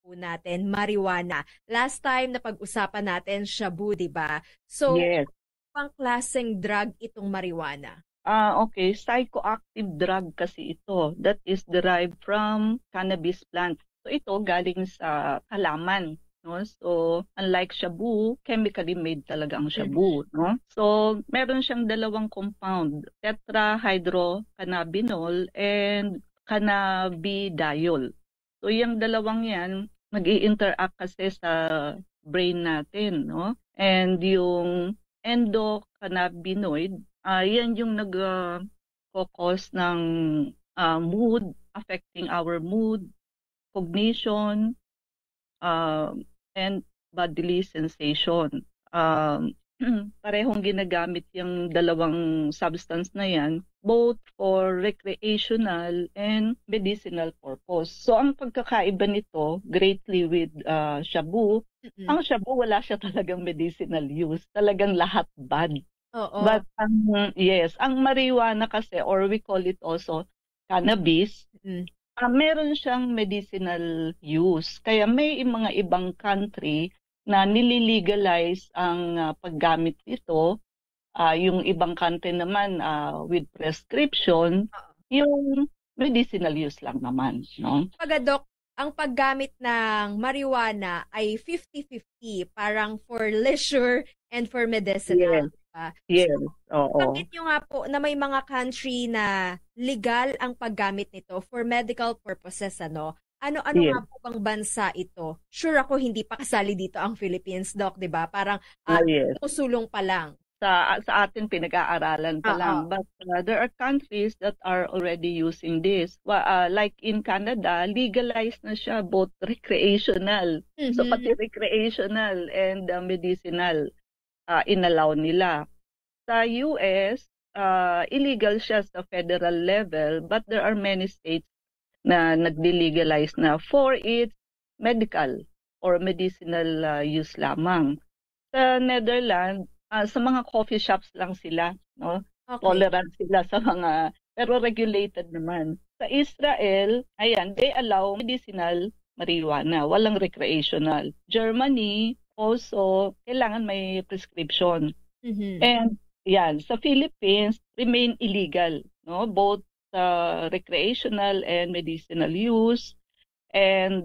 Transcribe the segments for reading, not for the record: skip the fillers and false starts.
po natin, marijuana. Last time na pag-usapan natin, shabu, di ba? So, Yes. pang klaseng drug itong marijuana? Okay. Psychoactive drug kasi ito that is derived from cannabis plant. So ito galing sa halaman, no? So unlike shabu, chemically made talaga ang shabu, no? So meron siyang dalawang compound, tetrahydrocannabinol and cannabidiol. So yung dalawang yan mag-i-interact kasi sa brain natin, no? And yung endocannabinoid, yan yung nag-cause ng mood, affecting our mood, cognition, and bodily sensation. Parehong ginagamit yung dalawang substance na yan, both for recreational and medicinal purpose. So ang pagkakaiba nito greatly with shabu, ang shabu wala siya talagang medicinal use, talagang lahat bad. Oo. But ang marijuana kasi, or we call it also cannabis, meron siyang medicinal use. Kaya may mga ibang country na nililegalize ang paggamit nito. Yung ibang country naman with prescription, yung medicinal use lang naman, no? Dok, ang paggamit ng marijuana ay 50-50, parang for leisure and for medicinal. Yes. So, Oo. bakit nyo nga po na may mga country na legal ang paggamit nito for medical purposes, ano? Ano-ano nga po bang bansa ito? Sure ako hindi pa kasali dito ang Philippines, Doc, di ba? Parang susulong pa lang. Sa atin pinag-aaralan pa lang. But there are countries that are already using this. Like in Canada, legalized na siya both recreational. So pati recreational and medicinal inallow nila. Sa US, illegal siya sa federal level, but there are many states na nagde-legalize na for its medical or medicinal use lamang. Sa Netherlands, sa mga coffee shops lang sila, no? Okay. Tolerant sila sa mga, pero regulated naman. Sa Israel, ayan, they allow medicinal marijuana, walang recreational. Germany, also, kailangan may prescription. And yan, sa Philippines, remain illegal, no? Both recreational and medicinal use. And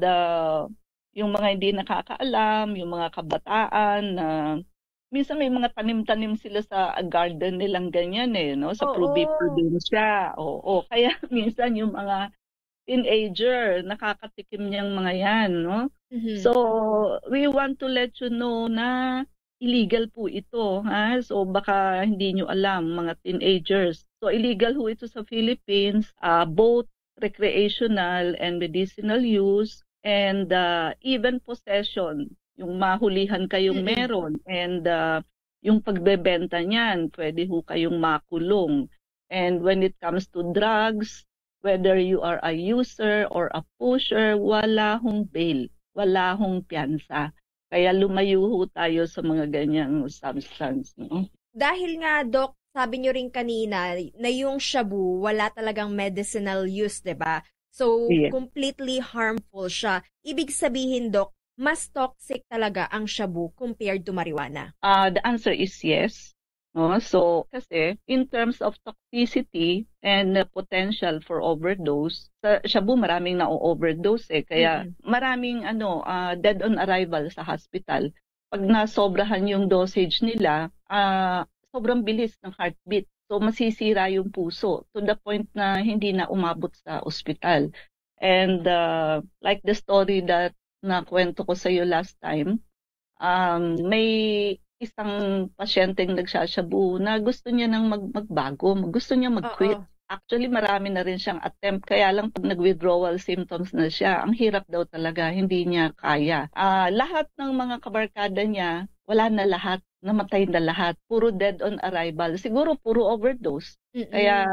yung mga hindi nakakaalam, yung mga kabataan na minsan may mga tanim-tanim sila sa garden nilang ganyan no? Sa probinsya. Oo. Kaya minsan yung mga teenager, nakakatikim niyang mga yan, no? So, we want to let you know na illegal po ito, ha? So, baka hindi nyo alam, mga teenagers. So, illegal po ito sa Philippines, both recreational and medicinal use, and even possession, yung mahulihan kayong meron, and yung pagbebenta niyan, pwede ho kayong makulong. And when it comes to drugs, whether you are a user or a pusher, wala hong bail, wala hong piyansa. Kaya lumayo ho tayo sa mga ganyang substance. No? Dahil nga, Doc, sabi nyo rin kanina na yung shabu, wala talagang medicinal use, diba? So, completely harmful siya. Ibig sabihin, Doc, mas toxic talaga ang shabu compared to marijuana? The answer is yes. No? So, kasi in terms of toxicity and potential for overdose, sa shabu maraming na-overdose kaya maraming dead on arrival sa hospital. Pag nasobrahan yung dosage nila, sobrang bilis ng heartbeat. So, masisira yung puso to the point na hindi na umabot sa ospital. And like the story that nakwento ko sa iyo last time, may isang pasyenteng nagsashabu na gusto niya nang magbago, gusto niya mag-quit. Actually, marami na rin siyang attempt, kaya lang pag nag-withdrawal symptoms na siya, ang hirap daw talaga, hindi niya kaya. Lahat ng mga kabarkada niya, wala na lahat. namatay na lahat. Puro dead on arrival. Siguro puro overdose. Kaya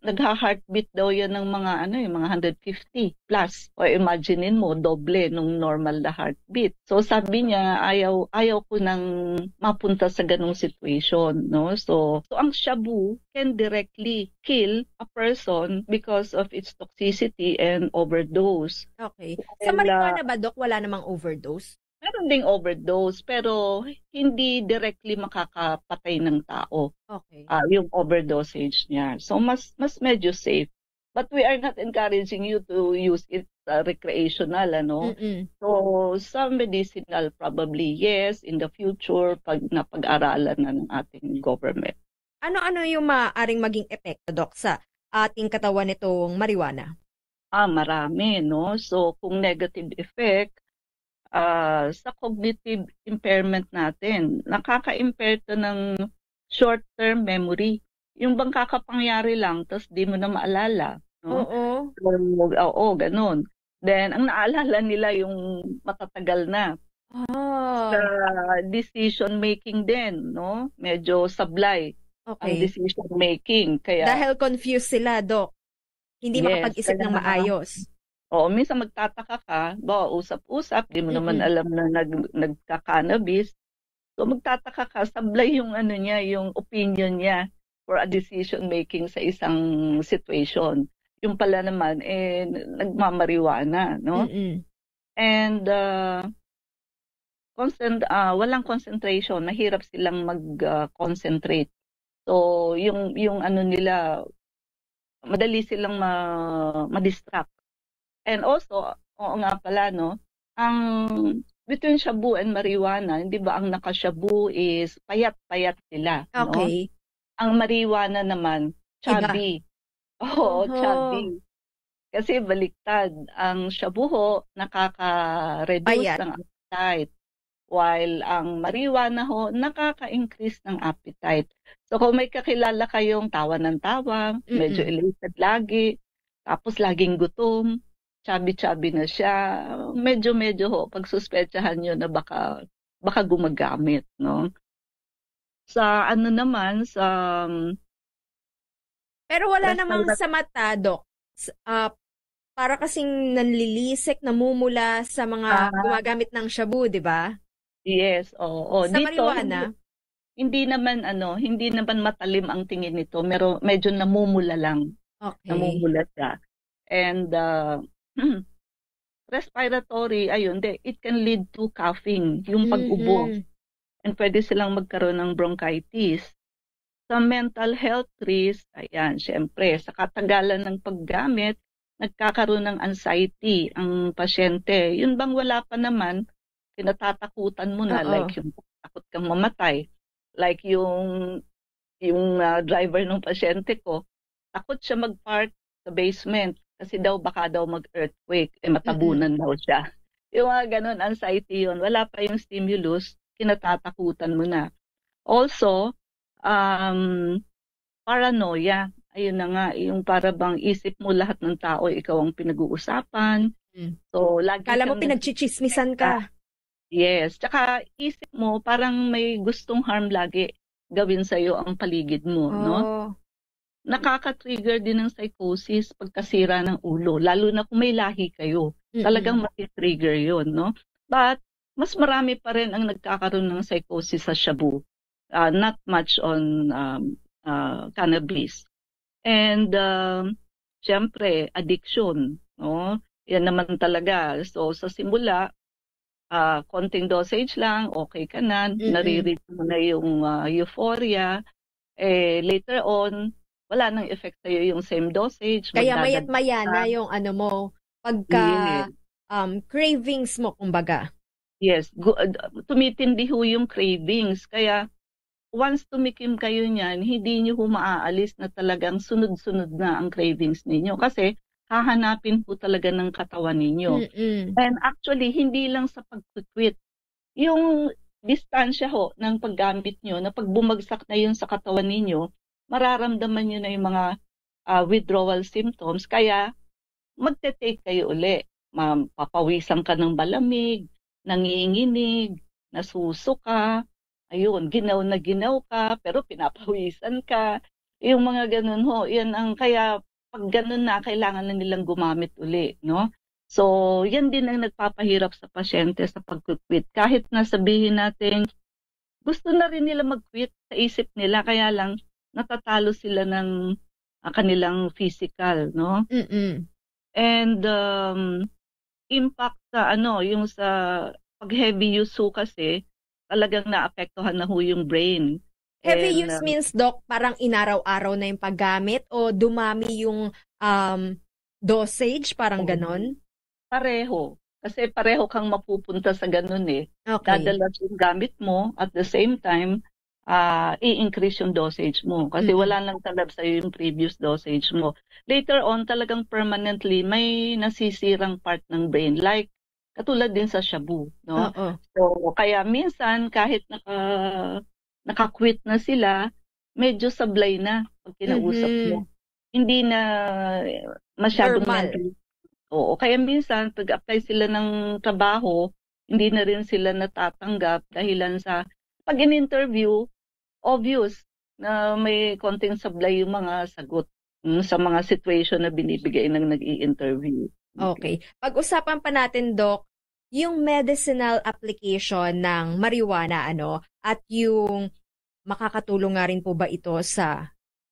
nagha-heartbeat daw yan ng mga yung mga 150 plus. O imaginein mo, doble nung normal na heartbeat. So sabi niya, ayaw ko nang mapunta sa ganung situation, no? So ang shabu can directly kill a person because of its toxicity and overdose. Okay. Sa marijuana ba, Doc, wala namang overdose? Meron ding overdose, pero hindi directly makakapatay ng tao. Okay. Yung overdosage niya. So, mas medyo safe. But we are not encouraging you to use it recreational, ano? So, some medicinal probably, yes, in the future, pag napag-aralan na ng ating government. Ano-ano yung maaaring maging epekto, Doc, sa ating katawan nitong marijuana? Marami, no? So, kung negative effect, sa cognitive impairment natin, nakaka-impair to ng short-term memory. Yung bang kakapangyari lang, tapos di mo na maalala. No? Oo, ganun. Then, ang naalala nila yung matatagal na. Sa decision-making din, no? Medyo sablay ang decision-making. Kaya, dahil confused sila, Doc. Hindi makapag-isip ng maayos. Oo, minsan magtataka ka, usap-usap, di mo naman alam na nagka-cannabis. So magtataka ka, sablay yung niya, yung opinion niya for a decision making sa isang situation. Yung pala naman nagmamariwana, no? And walang concentration, mahirap silang mag-concentrate. So yung nila, madali silang ma-distract. And also, oo nga pala, no, ang between shabu and marijuana, hindi ba ang naka-shabu is payat-payat sila. Okay. No? Ang marijuana naman, chubby. Oo, chubby. Kasi baliktad. Ang shabu ho, nakaka-reduce ng appetite. While ang marijuana ho, nakaka-increase ng appetite. So kung may kakilala kayong tawa ng tawa, medyo elated lagi, tapos laging gutom, chubby-chubby na siya, medyo ho, pagsuspetsahan nyo na baka gumagamit, no? Sa naman, sa... Pero wala namang sa mata, Doc. Para kasing nanlilisik, namumula sa mga gumagamit ng shabu, di ba? Yes, oo. Sa marijuana? Hindi naman matalim ang tingin nito, medyo namumula lang. Okay. Namumula siya. And respiratory, it can lead to coughing, yung pag-ubo. And pwede silang magkaroon ng bronchitis. Sa mental health risk, syempre, sa katagalan ng paggamit, nagkakaroon ng anxiety ang pasyente. Yun bang wala pa naman, kinatatakutan mo na, like yung takot kang mamatay. Like yung driver ng pasyente ko, takot siya mag-park sa basement kasi baka mag-earthquake, matabunan daw siya. Yung mga ganun, anxiety yun. Wala pa yung stimulus, kinatatakutan mo na. Also, paranoia. Ayun na nga, yung para bang isip mo lahat ng tao, ikaw ang pinag-uusapan. So, kala mo pinagchichismisan ka. Yes. Tsaka isip mo, parang may gustong harm lagi gawin sa'yo ang paligid mo, no? Nakaka-trigger din ng psychosis pagkasira ng ulo, lalo na kung may lahi kayo. Talagang mati-trigger yun, no? But, mas marami pa rin ang nagkakaroon ng psychosis sa shabu. Not much on cannabis. And, syempre, addiction, no? Yan naman talaga. So, sa simula, konting dosage lang, okay ka na, naririnig mo na yung euphoria. Later on, wala nang effect sa'yo yung same dosage. Kaya mayat maya na yung pagka cravings mo, kumbaga. Yes, tumitindi ho yung cravings. Kaya once tumikim kayo niyan, hindi niyo maaalis na talagang sunod-sunod na ang cravings ninyo. Kasi hahanapin po talaga ng katawan ninyo. And actually, hindi lang sa pag-quit. Yung distansya ho ng paggamit nyo, na pag bumagsak na yun sa katawan ninyo, mararamdaman nyo na yung mga withdrawal symptoms. Kaya, magte-take kayo uli. Papawisan ka ng malamig, nanginginig, nasusuka, ayun, ginaw na ginaw ka, pero pinapawisan ka. Yung mga ganun ho, yan ang kaya pag ganun na, kailangan na nilang gumamit uli, no? So, yan din ang nagpapahirap sa pasyente sa pag-quit. Kahit na sabihin natin, gusto na rin nila mag-quit sa isip nila, kaya lang natatalo sila ng kanilang physical, no? Mm-mm. And impact sa yung sa pag heavy use ho kasi, talagang naapektuhan na ho yung brain. Heavy use means, Doc, parang inaraw-araw na yung paggamit o dumami yung dosage, parang ganon? Pareho. Kasi pareho kang mapupunta sa ganun eh. Okay. Dadalas yung gamit mo, at the same time, i-increase yung dosage mo. Kasi wala lang talab sa'yo yung previous dosage mo. Later on, talagang permanently, may nasisirang part ng brain. Like, katulad din sa shabu. No? So, kaya minsan, kahit naka-quit na sila, medyo sablay na pag kinausap mo. Hindi na masyadong mental. Oo, kaya minsan pag-apply sila ng trabaho, hindi na rin sila natatanggap dahilan sa pag in-interview, obvious na may konting sablay yung mga sagot sa mga situation na binibigay ng nag-i-interview. Okay. Pag-usapan pa natin, Doc, yung medicinal application ng marijuana, at yung makakatulong nga rin po ba ito sa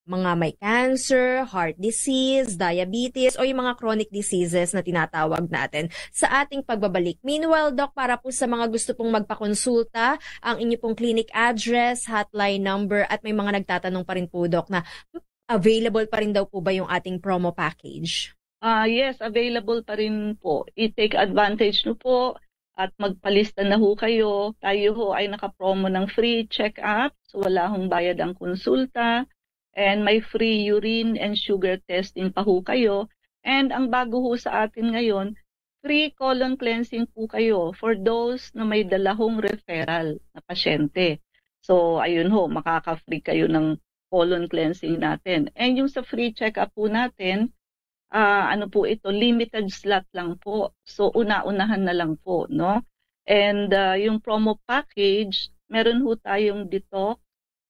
mga may cancer, heart disease, diabetes, o yung mga chronic diseases na tinatawag natin sa ating pagbabalik. Meanwhile, Doc, para po sa mga gusto pong magpakonsulta, ang inyo pong clinic address, hotline number, at may mga nagtatanong pa rin po, Doc, na available pa rin daw po ba yung ating promo package? Yes, available pa rin po. I-take advantage nyo po at magpalista na ho kayo. Tayo ho ay nakapromo ng free check-up, so wala hong bayad ang konsulta. And may free urine and sugar testing pa ho kayo. And ang bago ho sa atin ngayon, free colon cleansing po kayo for those na may dalahong referral na pasyente. So, ayun ho, makaka-free kayo ng colon cleansing natin. And yung sa free check-up po natin, po ito, limited slot lang po. So, una-unahan na lang po, no? And yung promo package, meron ho tayong detox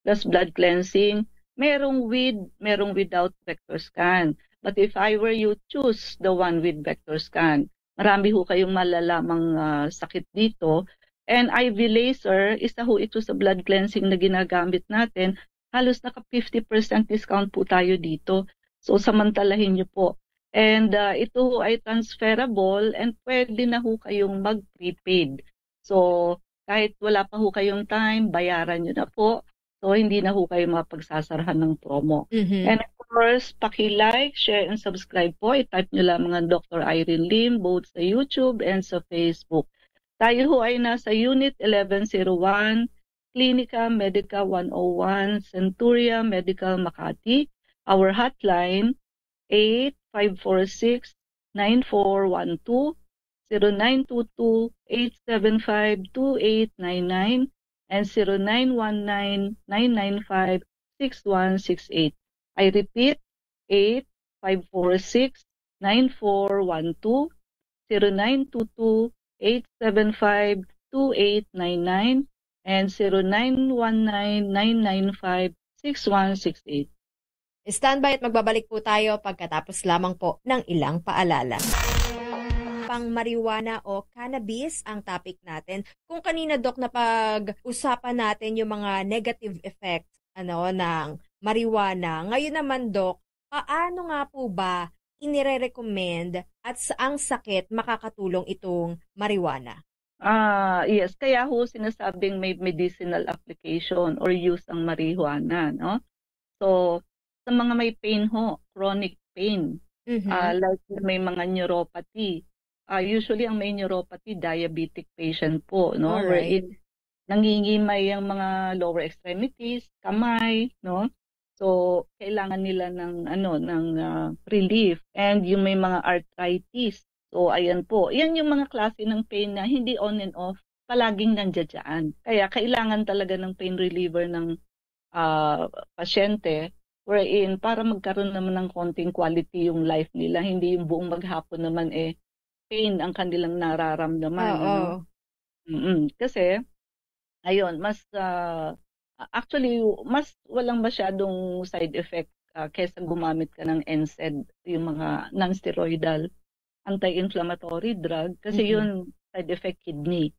plus blood cleansing. Merong with, merong without vector scan. But if I were you, choose the one with vector scan. Marami ho kayong malalamang sakit dito. And IV laser, isa ho ito sa blood cleansing na ginagamit natin. Halos naka 50% discount po tayo dito. So samantalahin niyo po. And ito ho ay transferable and pwede na ho kayong mag-prepaid. So kahit wala pa ho kayong time, bayaran niyo na po. So, hindi na ho kayo mapagsasarahan ng promo. And of course, paki-like, share, and subscribe po. I-type nyo lang mga Dr. Irene Lim, both sa YouTube and sa Facebook. Tayo ho ay nasa Unit 1101, Clinica Medica 101, Centuria Medical Makati. Our hotline, 8546-9412, 0922-875-2899, and 0919-995-6168. I repeat, 8546-9412, 0922-875-2899, and 0919-995-6168. Standby at magbabalik po tayo pagkatapos lamang po ng ilang paalala. Pang marijuana o cannabis ang topic natin. Kung kanina, Doc, na pag-usapan natin yung mga negative effects ng marijuana, ngayon naman, Doc, paano nga po ba inire-recommend at saang sakit makakatulong itong marijuana? Yes, kaya ho sinasabing may medicinal application or use ang marijuana, no? So, sa mga may pain ho, chronic pain, like may mga neuropathy, usually ang may neuropathy, diabetic patient po, no? Alright. Wherein nangingimay ang mga lower extremities, kamay, no? So, kailangan nila ng relief. And yung may mga arthritis. So, ayan po. Yan yung mga klase ng pain na hindi on and off, palaging nandiyan. Kaya kailangan talaga ng pain reliever ng pasyente, wherein para magkaroon naman ng konting quality yung life nila, hindi yung buong maghapon naman pain ang kanilang nararamdaman. Oo. Kasi ayun, mas actually mas walang masyadong side effect kaysa gumamit ka ng NSAID, yung mga non-steroidal anti-inflammatory drug kasi yun side effect kidney.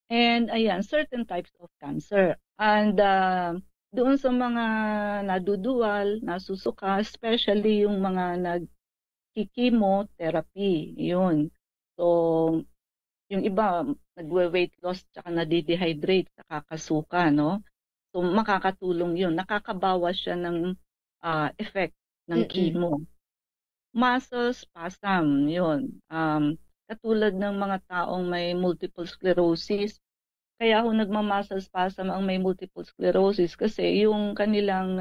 And ayan, certain types of cancer. And doon sa mga naduduwal, nasusuka, especially yung mga nag-chemotherapy, yun. So, yung iba, nagwe-weight loss tsaka nadidehydrate, nakakasuka, no? So, makakatulong yun. Nakakabawas siya ng effect ng chemo. Muscle spasm, yun. Katulad ng mga taong may multiple sclerosis, kaya ho nagma-muscle spasm ang may multiple sclerosis kasi yung kanilang,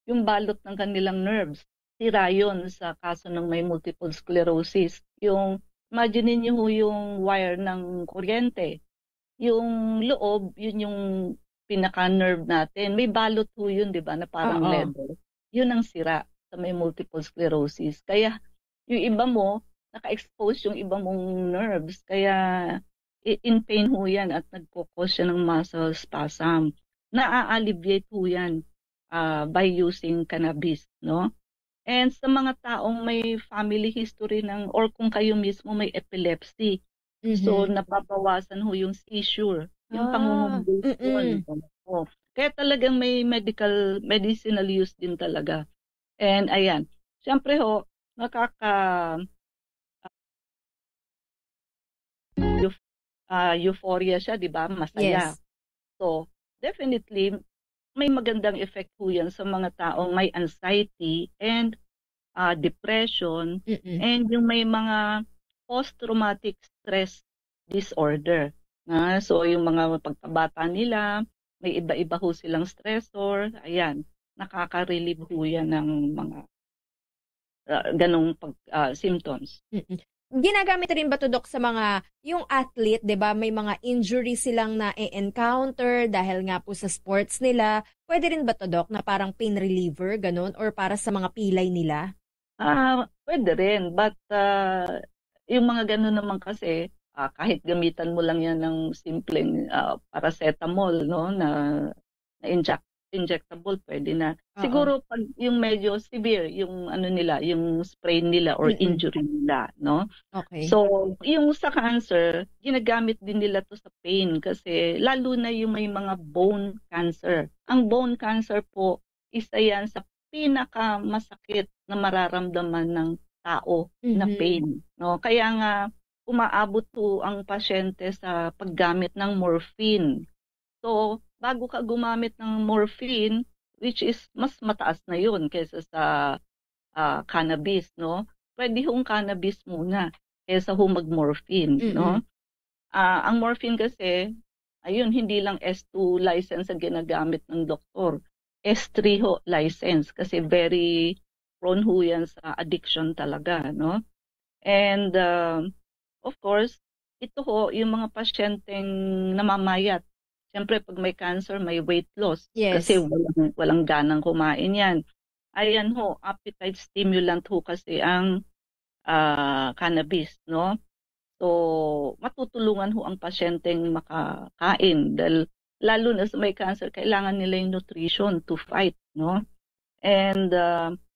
yung balot ng kanilang nerves, sira yun sa kaso ng may multiple sclerosis. Yung, imagine niyo ho yung wire ng kuryente. Yung loob, yun yung pinaka-nerve natin. May balot ho yun, di ba, na parang leather. Yun ang sira sa may multiple sclerosis. Kaya yung iba mo, naka-expose yung iba mong nerves. Kaya in pain ho yan at nagkukos siya ng muscle spasm. Na-alleviate ho yan by using cannabis, no? And sa mga taong may family history ng, or kung kayo mismo may epilepsy, so napapawasan ho yung seizure, yung pangungubulsyon. Kaya talagang may medicinal use din talaga. And ayan, siyempre ho, euphoria siya, di ba? Masaya. Yes. So, definitely, may magandang effect po yan sa mga taong may anxiety and depression and yung may mga post-traumatic stress disorder. So, yung mga pagkabata nila, may iba-iba ho silang stressor. Ayan, nakaka-relieve ho yan ng mga ganong symptoms. Ginagamit rin ba to, Dok, sa mga, yung athlete, di ba, may mga injury silang na-encounter dahil nga po sa sports nila. Pwede rin ba to, Dok, na parang pain reliever, ganun, or para sa mga pilay nila? Pwede rin, but yung mga ganun naman kasi, kahit gamitan mo lang yan ng simpleng paracetamol, no, na injectable, pwede na. Siguro pag yung medyo severe, yung ano nila, yung sprain nila or injury nila, no? Okay. So, yung sa cancer, ginagamit din nila to sa pain kasi lalo na yung may mga bone cancer. Ang bone cancer po, isa yan sa pinakamasakit na mararamdaman ng tao na pain, no? Kaya nga umaabot po ang pasyente sa paggamit ng morphine. So, bago ka gumamit ng morphine, which is mas mataas na yun kaysa sa cannabis, no? Pwede hong cannabis muna kaysa mag-morphine, no? Ang morphine kasi, ayun, hindi lang S2 license ang ginagamit ng doktor. S3 ho license kasi very prone ho yan sa addiction talaga, no? And, of course, ito ho, yung mga pasyenteng namamayat. Siyempre, pag may cancer, may weight loss. Yes. Kasi walang ganang kumain yan. Ayan ho, appetite stimulant ho kasi ang cannabis, no? So, matutulungan ho ang pasyenteng makakain. Dahil, lalo na sa may cancer, kailangan nila yung nutrition to fight, no? And,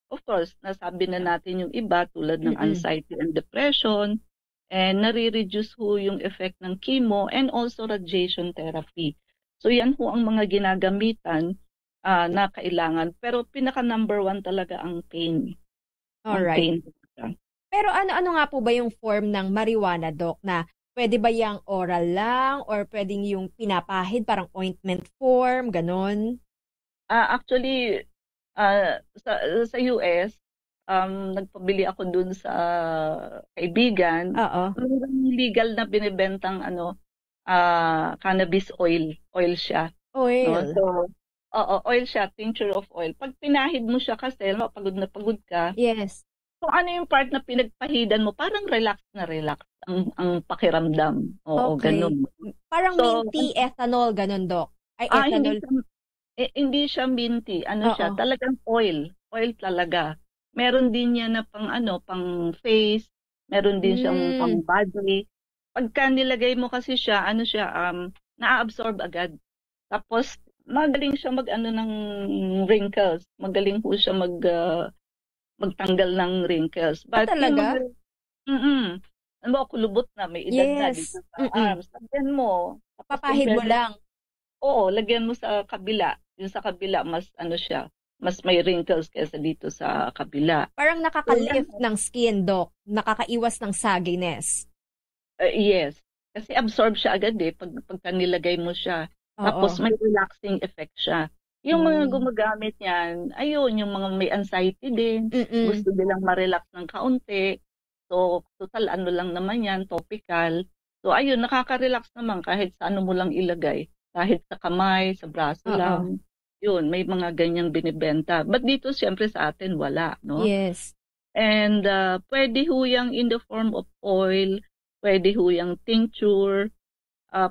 of course, nasabi na natin yung iba tulad ng anxiety and depression. And nare-reduce ho yung effect ng chemo and also radiation therapy. So yan ho ang mga ginagamitan na kailangan. Pero pinaka number 1 talaga ang pain. Alright. Pero ano nga po ba yung form ng marijuana, Doc, na pwede ba yung oral lang or pwedeng yung pinapahid, parang ointment form, ganon? Actually, sa US, nagpabili ako dun sa kaibigan. Legal na binibentang cannabis oil siya. Oil? No? So, oil siya, tincture of oil. Pag pinahid mo siya kasi, pagod na pagod ka. Yes. So, ano yung part na pinagpahidan mo? Parang relax na relax ang pakiramdam. Oo, okay. Ganun. Parang minty ethanol, ganun, Doc? Ay, ethanol. Hindi siya minty. Siya? Talagang oil. Oil talaga. Meron din niya na pang face. Meron din siyang pang body. Pagka nilagay mo kasi siya, na-absorb agad Tapos, magaling siya mag-ano ng wrinkles. Magaling po siya magtanggal ng wrinkles. But yung Talaga? mga, ano ba, kulubot na, may edad na Yes. dito sa arms. Lagyan mo. Tapos Papahid mo lang. oo, lagyan mo sa kabila. Yung sa kabila, mas ano siya, mas may wrinkles kaysa dito sa kabila. Parang So, nakaka-lift ng skin, Doc. Nakakaiwas ng sagginess. yes. Kasi absorb siya agad pagka nilagay mo siya. Tapos Oo. may relaxing effect siya. Yung mga Mm. gumagamit niyan, ayun, yung mga may anxiety din, Mm-mm. gusto nilang ma-relax ng kaunti. So, total ano lang naman yan, topical. So, ayun, nakaka-relax naman kahit sa ano mo lang ilagay. Kahit sa kamay, sa braso Oo. lang. Yun, may mga ganyang binibenta. But dito, siyempre sa atin, wala, no? Yes. And pwede ho yang in the form of oil, pwede ho yang tincture,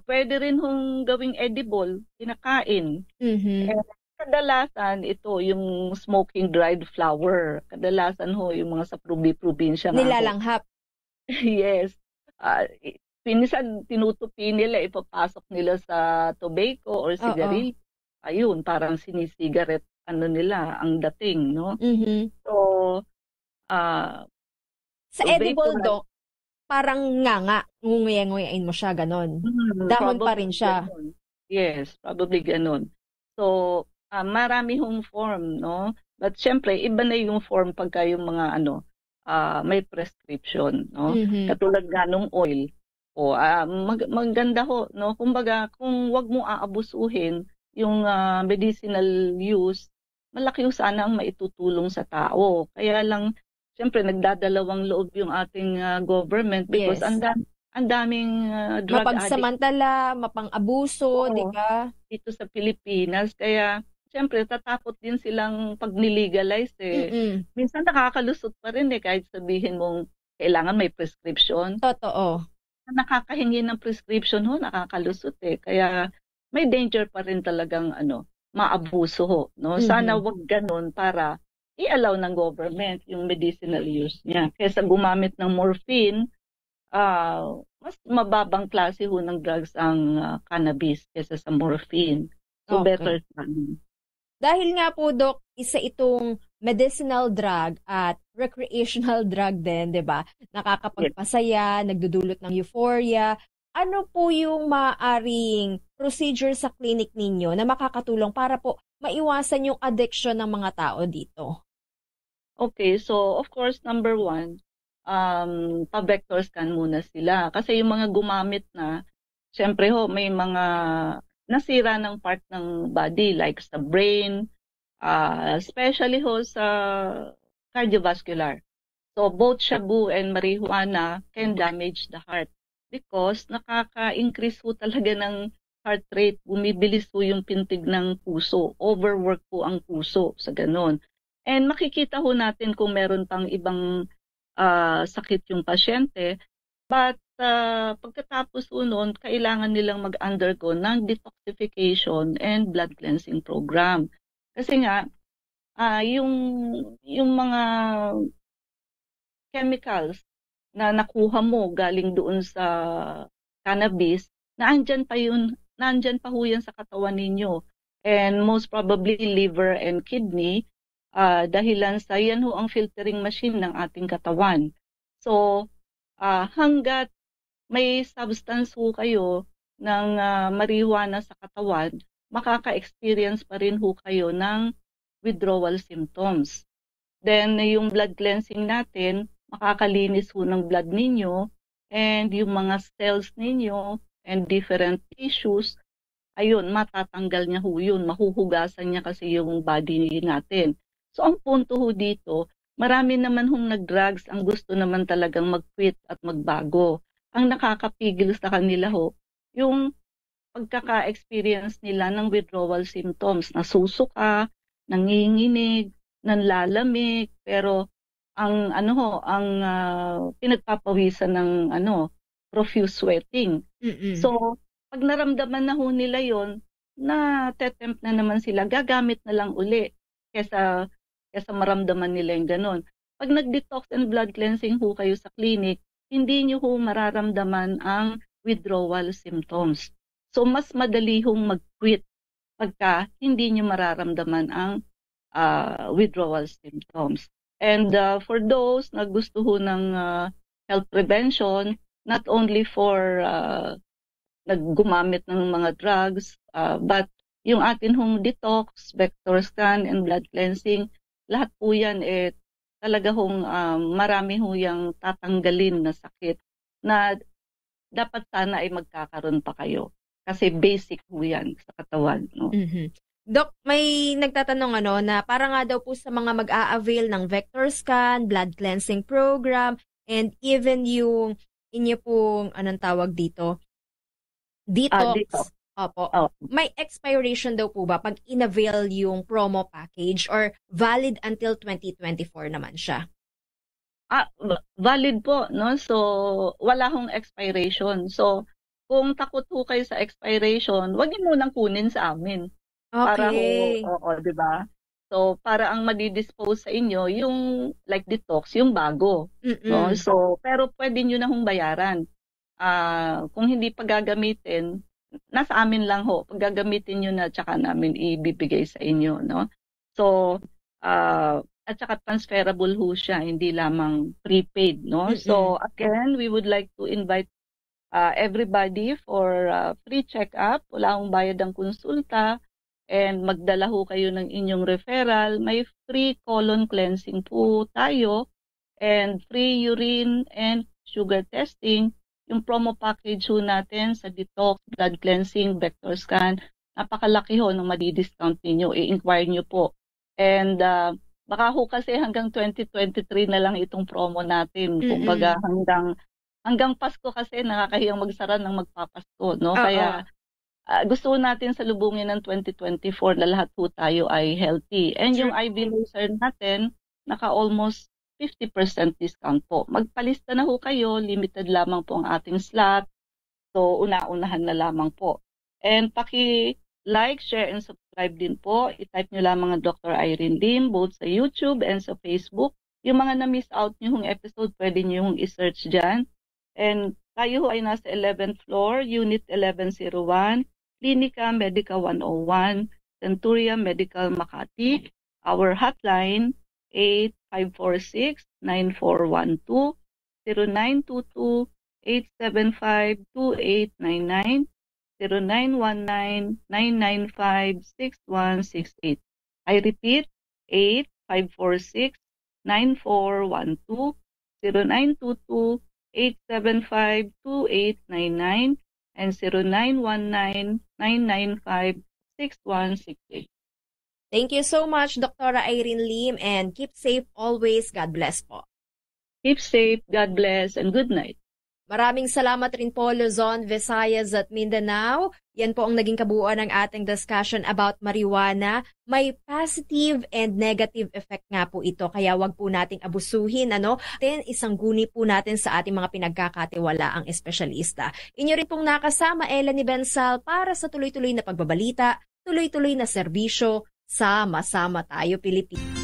pwede rin hong gawing edible, kinakain. Mm-hmm. And kadalasan ito yung smoking dried flower. Kadalasan ho yung mga sa probinsya nga ho. Nilalanghap. Yes. Pinsan tinutupi nila, ipapasok nila sa tobacco or sigarilyo. Ayun, parang sinisigaret ano nila ang dating, no? Mm-hmm. So, sa edible, Doc, parang nga, nguya-nguyain mo siya, ganon. Dahon pa rin siya. Ganun. Yes, probably ganon. So, marami hong form, no? But syempre, iba na yung form pagka yung mga may prescription, no? Mm-hmm. Katulad nga nung oil. O, maganda ho, no? Kumbaga, kung wag mo aabusuhin yung medicinal use, malaki yung sana ang maitutulong sa tao. Kaya lang, siyempre, nagdadalawang loob yung ating government because Yes. ang daming drug mapagsamantala, mapang-abuso, di ba? dito sa Pilipinas. Kaya, siyempre, tatakot din silang pag nilegalize eh. Mm-mm. Minsan nakakalusot pa rin eh, kahit sabihin mong kailangan may prescription. Totoo. Nakakahingi ng prescription ho, nakakalusot eh. Kaya, may danger pa rin talagang maabuso ho. No? Sana wag ganun para i-allow ng government yung medicinal use niya. Kaysa gumamit ng morphine, mas mababang klase ho ng drugs ang cannabis kaysa sa morphine. So better sana. Dahil nga po, Doc, isa itong medicinal drug at recreational drug din, di ba? Nakakapagpasaya, nagdudulot ng euphoria. Ano po yung maaring procedure sa clinic ninyo na makakatulong para po maiwasan yung addiction ng mga tao dito? Okay, so of course, number one, pa-vector scan muna sila. Kasi yung mga gumamit na, syempre ho, may mga nasira ng part ng body like sa brain, especially ho sa cardiovascular. So both shabu and marijuana can damage the heart because nakaka-increase ho talaga ng heart rate, bumibilis po yung pintig ng puso, overwork po ang puso sa ganun. And makikita ho natin kung meron pang ibang sakit yung pasyente. But pagkatapos po noon, kailangan nilang mag-undergo ng detoxification and blood cleansing program. Kasi nga, yung mga chemicals na nakuha mo galing doon sa cannabis, nandyan pa ho yan sa katawan ninyo. And most probably liver and kidney, dahilan sa yan ho ang filtering machine ng ating katawan. So, hanggat may substance ho kayo ng marijuana sa katawan, makaka-experience pa rin ho kayo ng withdrawal symptoms. Then, yung blood cleansing natin, makakalinis ho ng blood ninyo and yung mga cells ninyo and different tissues, ayun, matatanggal niya ho yun. Mahuhugasan niya kasi yung body natin. So, ang punto ho dito, marami naman hong nag-drugs ang gusto naman talagang mag-quit at magbago. Ang nakakapigil sa kanila ho, yung pagkaka-experience nila ng withdrawal symptoms, nasusuka, nanginginig, nanlalamig, pero ang pinagpapawisan ng profuse sweating. So, pag naramdaman na ho nila yon, na-tempt na naman sila, gagamit na lang uli kesa maramdaman nila yung ganun. Pag nag-detox and blood cleansing ho kayo sa clinic, hindi nyo ho mararamdaman ang withdrawal symptoms. So, mas madali hong mag-quit pagka hindi nyo mararamdaman ang withdrawal symptoms. And for those na gusto ho ng health prevention, not only for naggumamit ng mga drugs, but yung atin hong detox, vector scan, and blood cleansing, lahat po yan talaga hong marami ho yung tatanggalin na sakit na dapat sana ay magkakaroon pa kayo. Kasi basic ho yan sa katawan. No? Mm-hmm. Doc, may nagtatanong na para nga daw po sa mga mag-a-avail ng vector scan, blood cleansing program, and even yung inyo pong, anong tawag dito? Detox. Opo. Oh. May expiration daw po ba pag in-avail yung promo package or valid until 2024 naman siya? Valid po, no? So, wala hong expiration. So, kung takot ho kayo sa expiration, wag niyo munang kunin sa amin. Okay. Para di ba? So, para ang madi-dispose sa inyo, yung like detox, yung bago. No? So, pero pwede nyo na hong bayaran. Kung hindi pa gagamitin, nasa amin lang ho. Pag gagamitin nyo na, tsaka namin ibibigay sa inyo. No? So, at saka transferable ho siya, hindi lamang prepaid. No? So, again, we would like to invite everybody for free check-up. Wala akong bayad ang konsulta. And magdala ho kayo ng inyong referral. May free colon cleansing po tayo and free urine and sugar testing. Yung promo package ho natin sa detox, blood cleansing, vector scan, napakalaki ho ng madi-discount ninyo. I-inquire nyo po. And baka ho kasi hanggang 2023 na lang itong promo natin. Kumbaga hanggang Pasko kasi nakakahiyang magsara ng magpapasko. No? Kaya gusto natin salubungin ng 2024 na lahat po tayo ay healthy. And yung IV laser natin, naka-almost 50% discount po. Magpalista na ho kayo, limited lamang po ang ating slot. So, una-unahan na lamang po. And paki-like, share, and subscribe din po. I-type nyo lamang ang Dr. Irene Lim, both sa YouTube and sa Facebook. Yung mga na-miss out nyo yung episode, pwede nyo yung i-search dyan. And tayo ho ay nasa 11th floor, Unit 1101, Clinica Medica 101, Centuria Medical Makati. Our hotline 8546-9412, 0922-875-2899, 0919-995-6168. I repeat, 8546-9412, 0922-875-2899, and 0919-995-6168. Thank you so much, Dr. Irene Lim, and keep safe always. God bless po. Keep safe, God bless, and good night. Maraming salamat rin po, Luzon, Visayas at Mindanao. Yan po ang naging kabuuan ng ating discussion about marijuana. May positive and negative effect nga po ito, kaya wag po nating abusuhin. Then, isang guni po natin sa ating mga pinagkakatiwalaang espesyalista. Inyo rin pong nakasama, Ella ni Bensal, para sa tuloy-tuloy na pagbabalita, tuloy-tuloy na serbisyo, sama-sama tayo, Pilipinas.